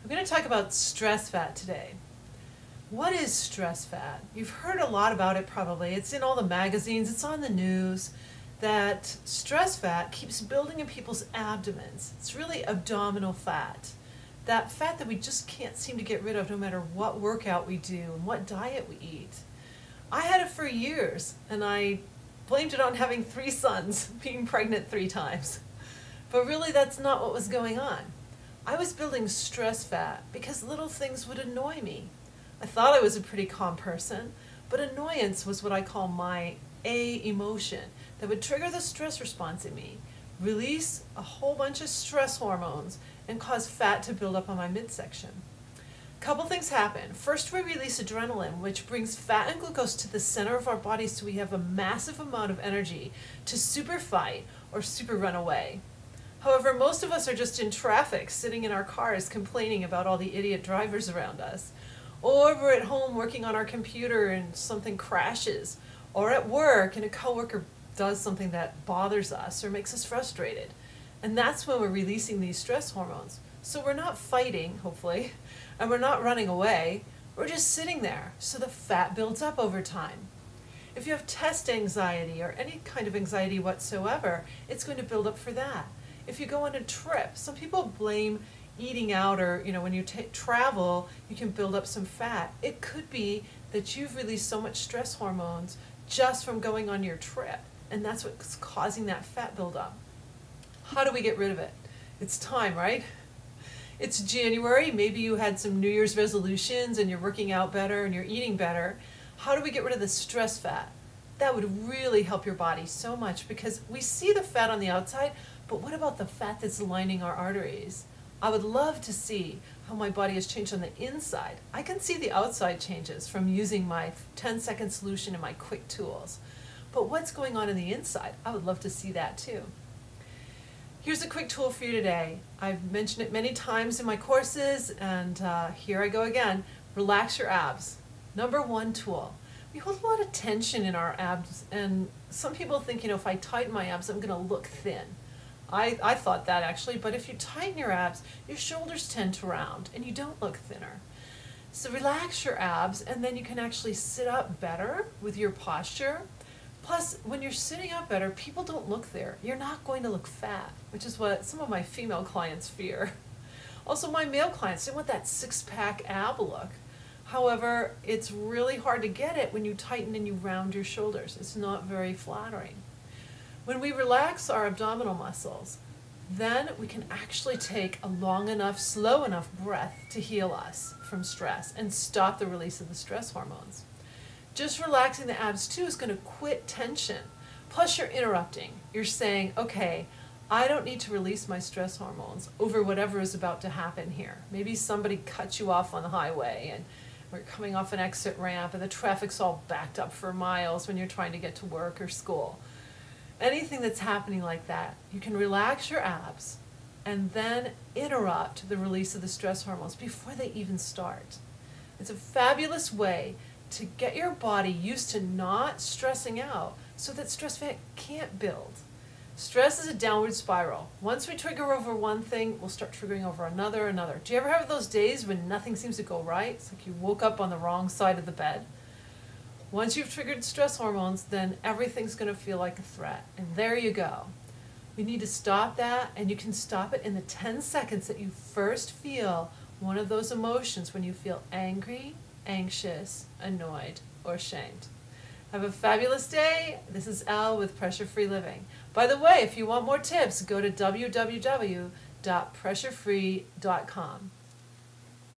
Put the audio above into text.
I'm going to talk about stress fat today. What is stress fat? You've heard a lot about it probably. It's in all the magazines, it's on the news, that stress fat keeps building in people's abdomens. It's really abdominal fat. That fat that we just can't seem to get rid of no matter what workout we do and what diet we eat. I had it for years and I blamed it on having 3 sons, being pregnant 3 times. But really that's not what was going on. I was building stress fat because little things would annoy me. I thought I was a pretty calm person, but annoyance was what I call my A emotion that would trigger the stress response in me, release a whole bunch of stress hormones, and cause fat to build up on my midsection. A couple things happen. First, we release adrenaline, which brings fat and glucose to the center of our body so we have a massive amount of energy to super fight or super run away. However, most of us are just in traffic, sitting in our cars complaining about all the idiot drivers around us. Or we're at home working on our computer and something crashes. Or at work and a coworker does something that bothers us or makes us frustrated. And that's when we're releasing these stress hormones. So we're not fighting, hopefully, and we're not running away. We're just sitting there, so the fat builds up over time. If you have test anxiety or any kind of anxiety whatsoever, it's going to build up for that. If you go on a trip, some people blame eating out or, when you travel, you can build up some fat. It could be that you've released so much stress hormones just from going on your trip, and that's what's causing that fat buildup. How do we get rid of it? It's time, right? It's January, maybe you had some New Year's resolutions and you're working out better and you're eating better. How do we get rid of the stress fat? That would really help your body so much because we see the fat on the outside, but what about the fat that's lining our arteries? I would love to see how my body has changed on the inside. I can see the outside changes from using my 10-second solution and my quick tools. But what's going on in the inside? I would love to see that too. Here's a quick tool for you today. I've mentioned it many times in my courses, and here I go again. Relax your abs. Number 1 tool. We hold a lot of tension in our abs, and some people think, if I tighten my abs, I'm going to look thin. I thought that actually, but if you tighten your abs, your shoulders tend to round, and you don't look thinner. So relax your abs, and then you can actually sit up better with your posture. Plus, when you're sitting up better, people don't look there. You're not going to look fat, which is what some of my female clients fear. Also, my male clients, they want that 6-pack ab look. However, it's really hard to get it when you tighten and you round your shoulders. It's not very flattering. When we relax our abdominal muscles, then we can actually take a long enough, slow enough breath to heal us from stress and stop the release of the stress hormones. Just relaxing the abs too is going to quit tension. Plus you're interrupting. You're saying, okay, I don't need to release my stress hormones over whatever is about to happen here. Maybe somebody cut you off on the highway and we're coming off an exit ramp and the traffic's all backed up for miles when you're trying to get to work or school. Anything that's happening like that, you can relax your abs and then interrupt the release of the stress hormones before they even start. It's a fabulous way to get your body used to not stressing out so that stress fat can't build. Stress is a downward spiral. Once we trigger over one thing, we'll start triggering over another. Do you ever have those days when nothing seems to go right? It's like you woke up on the wrong side of the bed. Once you've triggered stress hormones, then everything's going to feel like a threat. And there you go. We need to stop that, and you can stop it in the 10 seconds that you first feel one of those emotions when you feel angry, anxious, annoyed, or ashamed. Have a fabulous day. This is Elle with Pressure Free Living. By the way, if you want more tips, go to www.pressurefree.com.